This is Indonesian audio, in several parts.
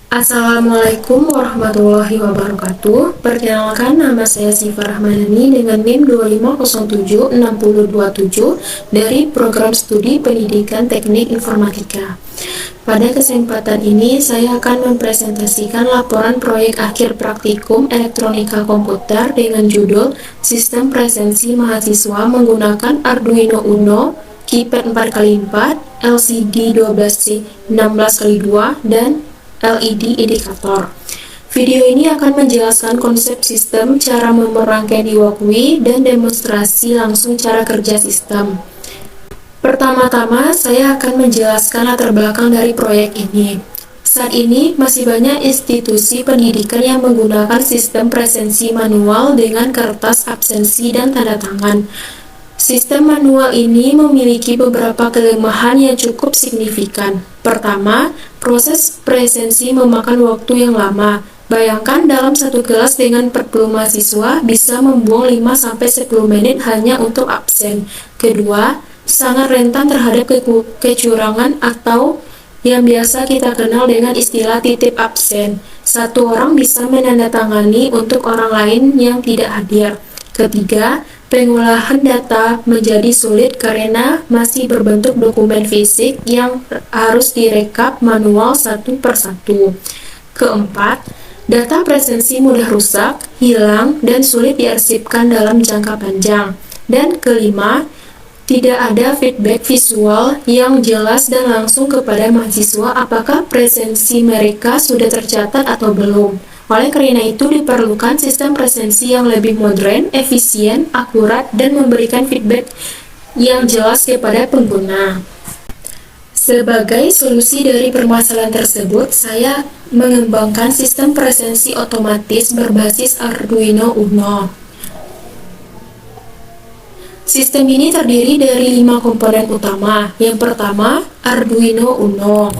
Assalamualaikum warahmatullahi wabarakatuh. Perkenalkan, nama saya Siva Rahmadani dengan NIM 25076027 dari Program Studi Pendidikan Teknik Informatika. Pada kesempatan ini, saya akan mempresentasikan laporan proyek akhir praktikum elektronika komputer dengan judul Sistem Presensi Mahasiswa menggunakan Arduino Uno, keypad 4x4, LCD 12C 16x2, dan LED indikator. Video ini akan menjelaskan konsep sistem, cara memerangkai di Walkmi, dan demonstrasi langsung cara kerja sistem. Pertama-tama, saya akan menjelaskan latar belakang dari proyek ini. Saat ini, masih banyak institusi pendidikan yang menggunakan sistem presensi manual dengan kertas absensi dan tanda tangan. Sistem manual ini memiliki beberapa kelemahan yang cukup signifikan. Pertama, proses presensi memakan waktu yang lama. Bayangkan dalam satu kelas dengan 40 mahasiswa bisa membuang 5-10 menit hanya untuk absen. Kedua, sangat rentan terhadap kecurangan atau yang biasa kita kenal dengan istilah titip absen. Satu orang bisa menandatangani untuk orang lain yang tidak hadir. Ketiga, pengolahan data menjadi sulit karena masih berbentuk dokumen fisik yang harus direkap manual satu persatu. Keempat, data presensi mudah rusak, hilang, dan sulit diarsipkan dalam jangka panjang. Dan kelima, tidak ada feedback visual yang jelas dan langsung kepada mahasiswa apakah presensi mereka sudah tercatat atau belum. Oleh karena itu, diperlukan sistem presensi yang lebih modern, efisien, akurat, dan memberikan feedback yang jelas kepada pengguna. Sebagai solusi dari permasalahan tersebut, saya mengembangkan sistem presensi otomatis berbasis Arduino Uno. Sistem ini terdiri dari 5 komponen utama. Yang pertama, Arduino Uno.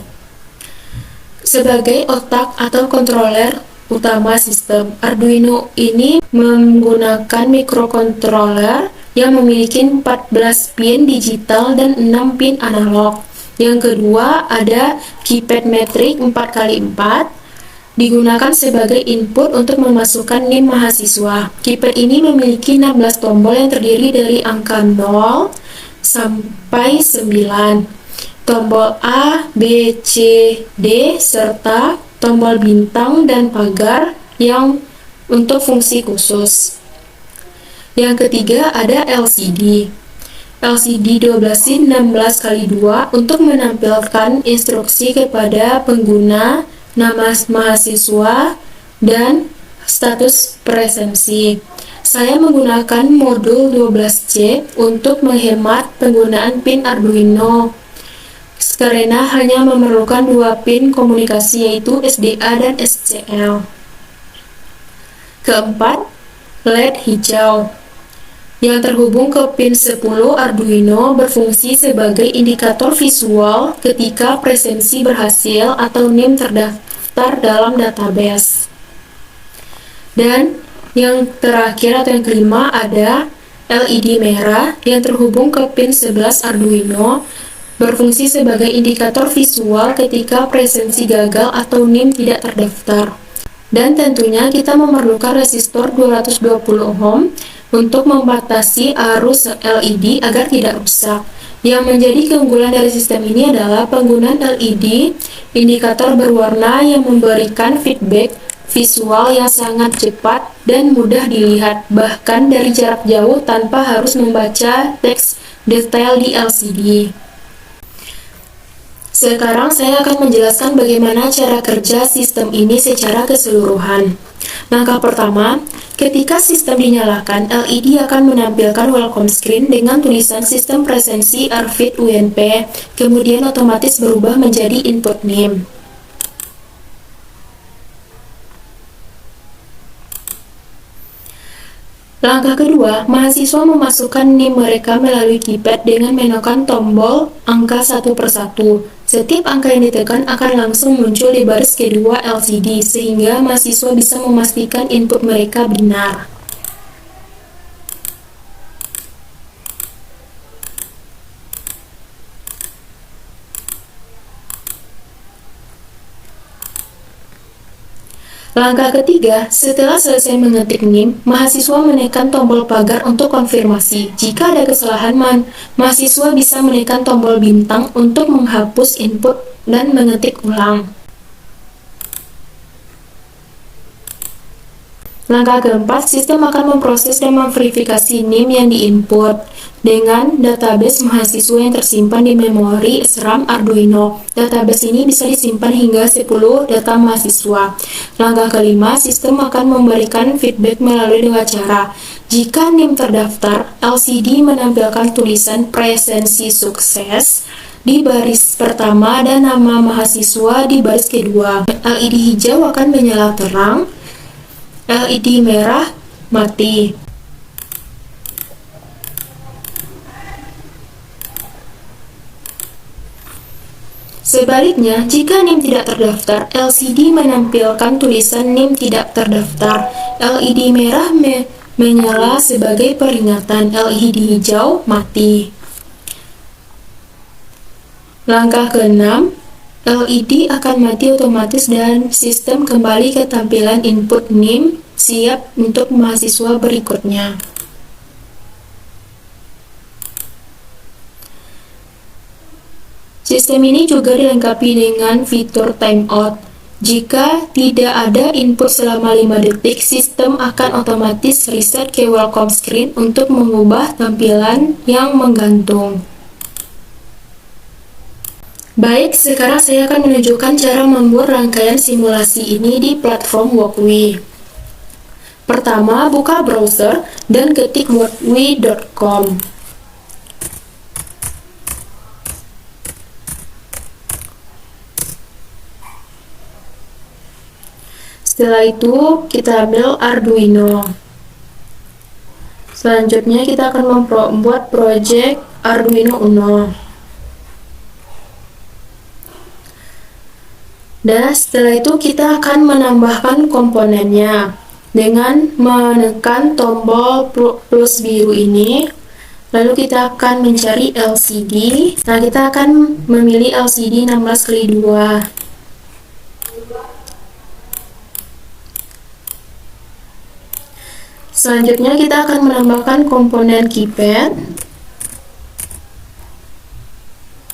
Sebagai otak atau kontroler utama sistem, Arduino ini menggunakan microcontroller yang memiliki 14 pin digital dan 6 pin analog. Yang kedua, ada keypad metrik 4x4 digunakan sebagai input untuk memasukkan NIM mahasiswa. Keypad ini memiliki 16 tombol yang terdiri dari angka 0 sampai 9. Tombol A, B, C, D, serta tombol bintang dan pagar yang untuk fungsi khusus. Yang ketiga ada LCD. LCD 12 16x2 untuk menampilkan instruksi kepada pengguna, nama mahasiswa, dan status presensi. Saya menggunakan modul 12C untuk menghemat penggunaan pin Arduino karena hanya memerlukan 2 pin komunikasi yaitu SDA dan SCL. Keempat, LED hijau yang terhubung ke pin 10 Arduino berfungsi sebagai indikator visual ketika presensi berhasil atau NIM terdaftar dalam database. Dan yang terakhir atau yang kelima ada LED merah yang terhubung ke pin 11 Arduino berfungsi sebagai indikator visual ketika presensi gagal atau NIM tidak terdaftar. Dan tentunya kita memerlukan resistor 220 ohm untuk membatasi arus LED agar tidak rusak. Yang menjadi keunggulan dari sistem ini adalah penggunaan LED indikator berwarna yang memberikan feedback visual yang sangat cepat dan mudah dilihat, bahkan dari jarak jauh tanpa harus membaca teks detail di LCD. Sekarang saya akan menjelaskan bagaimana cara kerja sistem ini secara keseluruhan. Langkah pertama, ketika sistem dinyalakan, LED akan menampilkan welcome screen dengan tulisan sistem presensi Arvid UNP, kemudian otomatis berubah menjadi input NIM. Langkah kedua, mahasiswa memasukkan NIM mereka melalui keypad dengan menekan tombol angka satu persatu. Setiap angka yang ditekan akan langsung muncul di baris kedua LCD, sehingga mahasiswa bisa memastikan input mereka benar. Langkah ketiga, setelah selesai mengetik NIM, mahasiswa menekan tombol pagar untuk konfirmasi. Jika ada kesalahan, mahasiswa bisa menekan tombol bintang untuk menghapus input dan mengetik ulang. Langkah keempat, sistem akan memproses dan memverifikasi NIM yang diinput dengan database mahasiswa yang tersimpan di memori SRAM Arduino. Database ini bisa disimpan hingga 10 data mahasiswa. Langkah kelima, sistem akan memberikan feedback melalui dua cara. Jika NIM terdaftar, LCD menampilkan tulisan presensi sukses di baris pertama dan nama mahasiswa di baris kedua. LED hijau akan menyala terang, LED merah mati. Sebaliknya, jika NIM tidak terdaftar, LCD menampilkan tulisan NIM tidak terdaftar. LED merah menyala sebagai peringatan, LED hijau mati. Langkah keenam, LED akan mati otomatis dan sistem kembali ke tampilan input NIM siap untuk mahasiswa berikutnya. Sistem ini juga dilengkapi dengan fitur timeout. Jika tidak ada input selama 5 detik, sistem akan otomatis reset ke welcome screen untuk mengubah tampilan yang menggantung. Baik, sekarang saya akan menunjukkan cara membuat rangkaian simulasi ini di platform Walkwi. Pertama, buka browser dan ketik walkwi.com. Setelah itu, kita ambil Arduino. Selanjutnya, kita akan membuat project Arduino Uno. Dan setelah itu kita akan menambahkan komponennya dengan menekan tombol plus biru ini. Lalu kita akan mencari LCD. Nah, kita akan memilih LCD 16x2. Selanjutnya kita akan menambahkan komponen keypad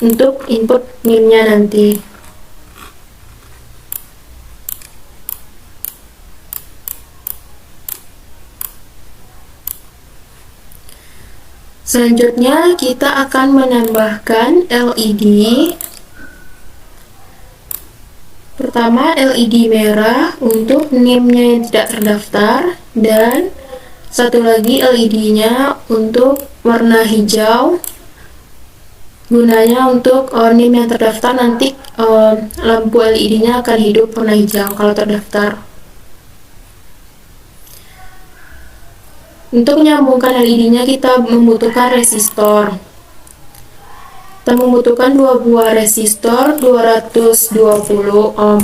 untuk input NIM-nya nanti. Selanjutnya kita akan menambahkan LED. Pertama, LED merah untuk NIM-nya yang tidak terdaftar, dan satu lagi LED-nya untuk warna hijau, gunanya untuk NIM yang terdaftar nanti lampu LED-nya akan hidup warna hijau kalau terdaftar. Untuk menyambungkan LED-nya kita membutuhkan resistor. Kita membutuhkan 2 buah resistor 220 ohm.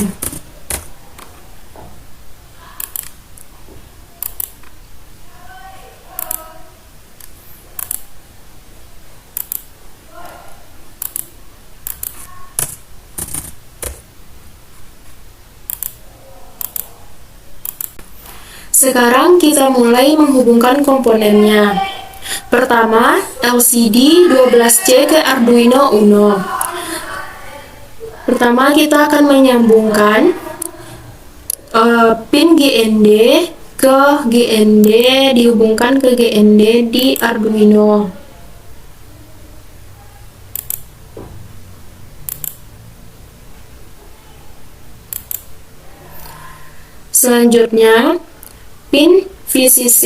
Sekarang kita mulai menghubungkan komponennya. Pertama, LCD 12C ke Arduino Uno. Pertama, kita akan menyambungkan pin GND ke GND, dihubungkan ke GND di Arduino. Selanjutnya, pin VCC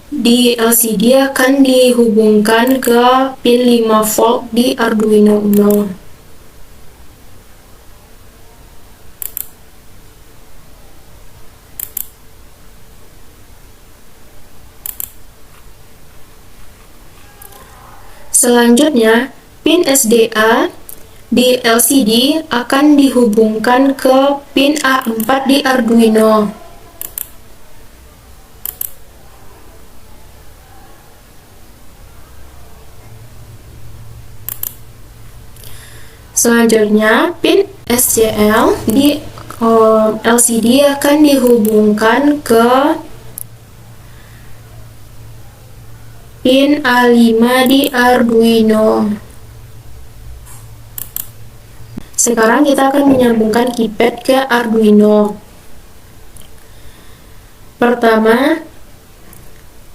di LCD akan dihubungkan ke pin 5 volt di Arduino Uno. Selanjutnya, pin SDA di LCD akan dihubungkan ke pin A4 di Arduino. Selanjutnya, pin SCL di LCD akan dihubungkan ke pin A5 di Arduino. Sekarang kita akan menyambungkan keypad ke Arduino. Pertama,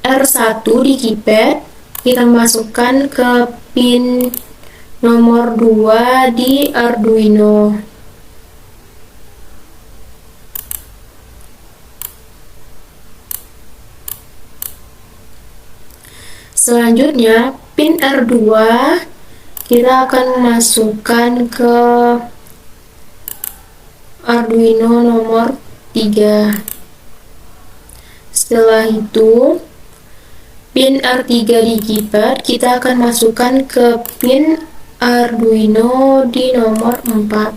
R1 di keypad kita masukkan ke pin nomor 2 di Arduino. Selanjutnya, pin R2 kita akan masukkan ke Arduino nomor 3. Setelah itu, pin R3 di keypad kita akan masukkan ke pin Arduino di nomor 4.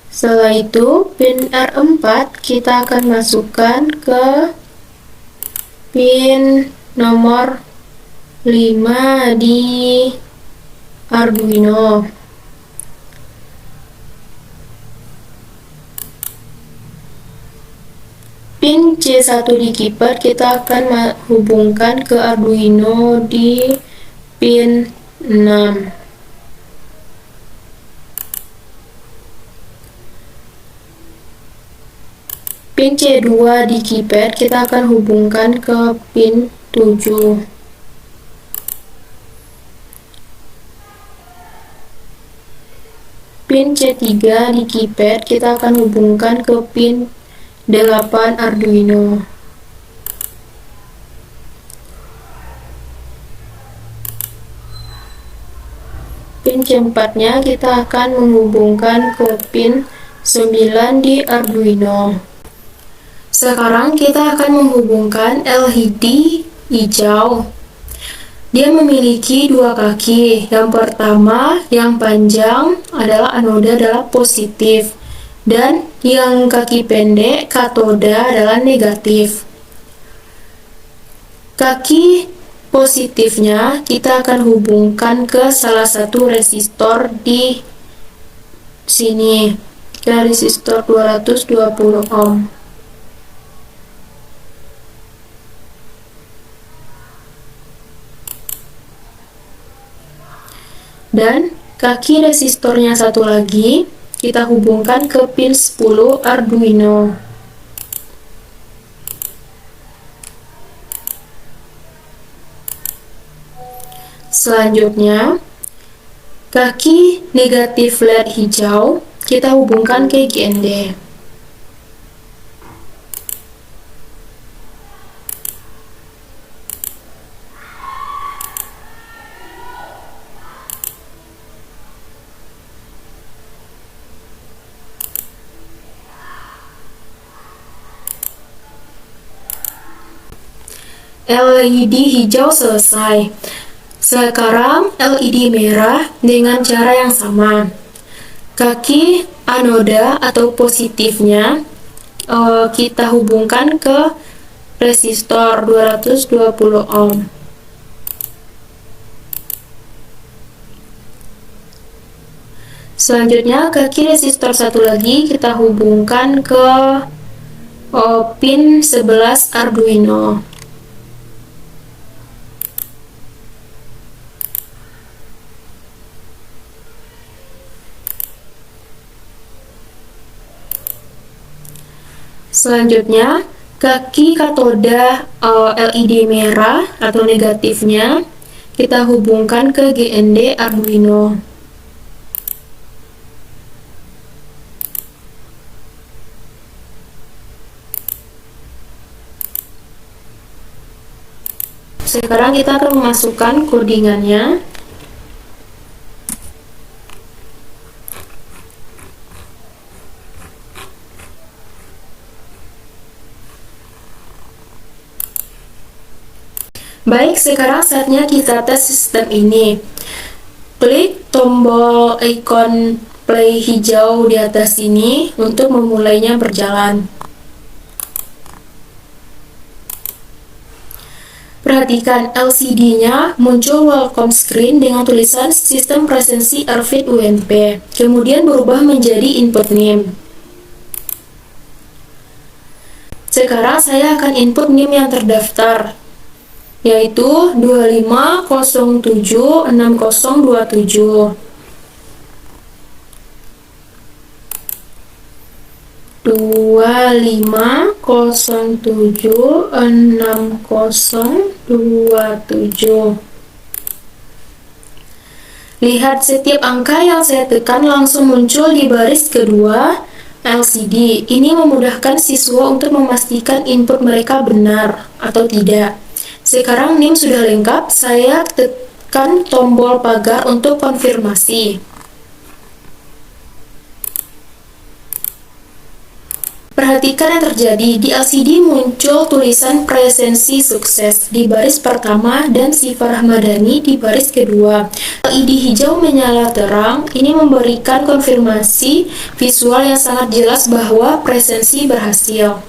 Setelah itu, pin R4 kita akan masukkan ke pin nomor 5 di Arduino. Pin C1 di keypad kita akan hubungkan ke Arduino di pin 6. Pin C2 di keypad kita akan hubungkan ke pin 7. Pin C3 di keypad kita akan hubungkan ke pin 8 Arduino. Pin C4-nya kita akan menghubungkan ke pin 9 di Arduino. Sekarang kita akan menghubungkan LED hijau. Dia memiliki dua kaki. Yang pertama, yang panjang adalah anoda adalah positif, dan yang kaki pendek katoda adalah negatif. Kaki positifnya kita akan hubungkan ke salah satu resistor di sini, ke resistor 220 ohm. Dan kaki resistornya satu lagi kita hubungkan ke pin 10 Arduino. Selanjutnya, kaki negatif LED hijau kita hubungkan ke GND. LED hijau selesai. Sekarang LED merah dengan cara yang sama. Kaki anoda atau positifnya kita hubungkan ke resistor 220 ohm. Selanjutnya, kaki resistor satu lagi kita hubungkan ke pin 11 Arduino. Selanjutnya, kaki katoda LED merah atau negatifnya kita hubungkan ke GND Arduino. Sekarang kita akan memasukkan codingannya. Baik, sekarang saatnya kita tes sistem ini. Klik tombol ikon play hijau di atas ini untuk memulainya berjalan. Perhatikan LCD-nya muncul welcome screen dengan tulisan Sistem Presensi Ervit UNP, kemudian berubah menjadi input NIM. Sekarang saya akan input NIM yang terdaftar, yaitu 25076027. 25076027. Lihat, setiap angka yang saya tekan langsung muncul di baris kedua LCD. Ini memudahkan siswa untuk memastikan input mereka benar atau tidak. Sekarang NIM sudah lengkap, saya tekan tombol pagar untuk konfirmasi. Perhatikan yang terjadi, di LCD muncul tulisan presensi sukses di baris pertama dan Siva Rahmadani di baris kedua. LED hijau menyala terang, ini memberikan konfirmasi visual yang sangat jelas bahwa presensi berhasil.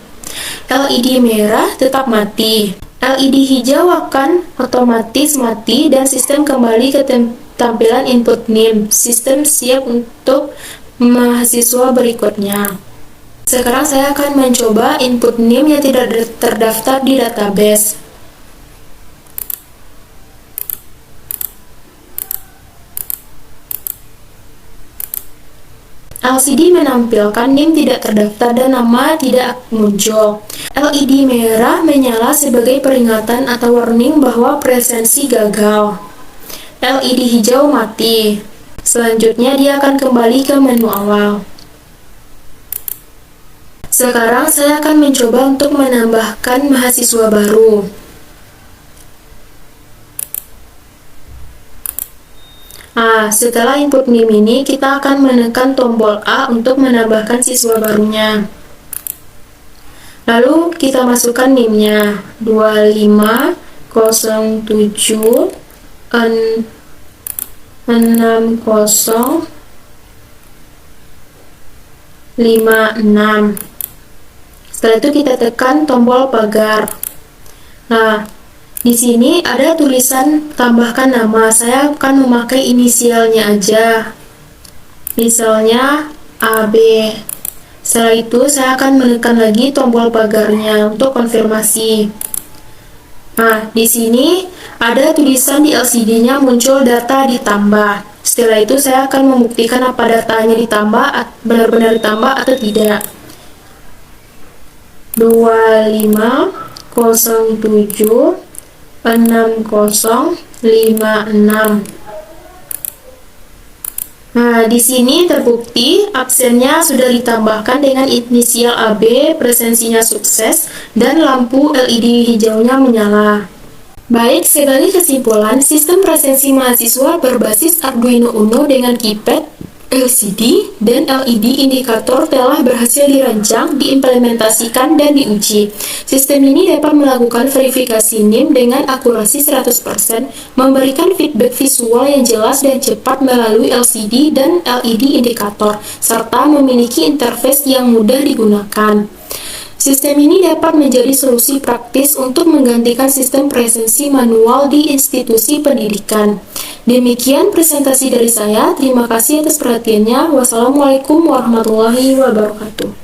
LED merah tetap mati. LED hijau akan otomatis mati dan sistem kembali ke tampilan input NIM. Sistem siap untuk mahasiswa berikutnya. Sekarang saya akan mencoba input NIM yang tidak terdaftar di database. LCD menampilkan NIM tidak terdaftar dan nama tidak muncul. LED merah menyala sebagai peringatan atau warning bahwa presensi gagal. LED hijau mati. Selanjutnya dia akan kembali ke menu awal. Sekarang saya akan mencoba untuk menambahkan mahasiswa baru. Setelah input NIM ini, kita akan menekan tombol A untuk menambahkan siswa barunya. Lalu kita masukkan NIM-nya 25076056. Setelah itu kita tekan tombol pagar. Di sini ada tulisan tambahkan nama. Saya akan memakai inisialnya aja. Misalnya AB. Setelah itu saya akan menekan lagi tombol pagarnya untuk konfirmasi. Di sini ada tulisan di LCD-nya muncul data ditambah. Setelah itu saya akan membuktikan apa datanya ditambah, benar-benar ditambah atau tidak. 25076056. Di sini terbukti absennya sudah ditambahkan dengan inisial AB, presensinya sukses, dan lampu LED hijaunya menyala. Baik, sebagai kesimpulan, sistem presensi mahasiswa berbasis Arduino Uno dengan keypad, LCD, dan LED indikator telah berhasil dirancang, diimplementasikan, dan diuji. Sistem ini dapat melakukan verifikasi NIM dengan akurasi 100%, memberikan feedback visual yang jelas dan cepat melalui LCD dan LED indikator, serta memiliki interface yang mudah digunakan. Sistem ini dapat menjadi solusi praktis untuk menggantikan sistem presensi manual di institusi pendidikan. Demikian presentasi dari saya. Terima kasih atas perhatiannya. Wassalamualaikum warahmatullahi wabarakatuh.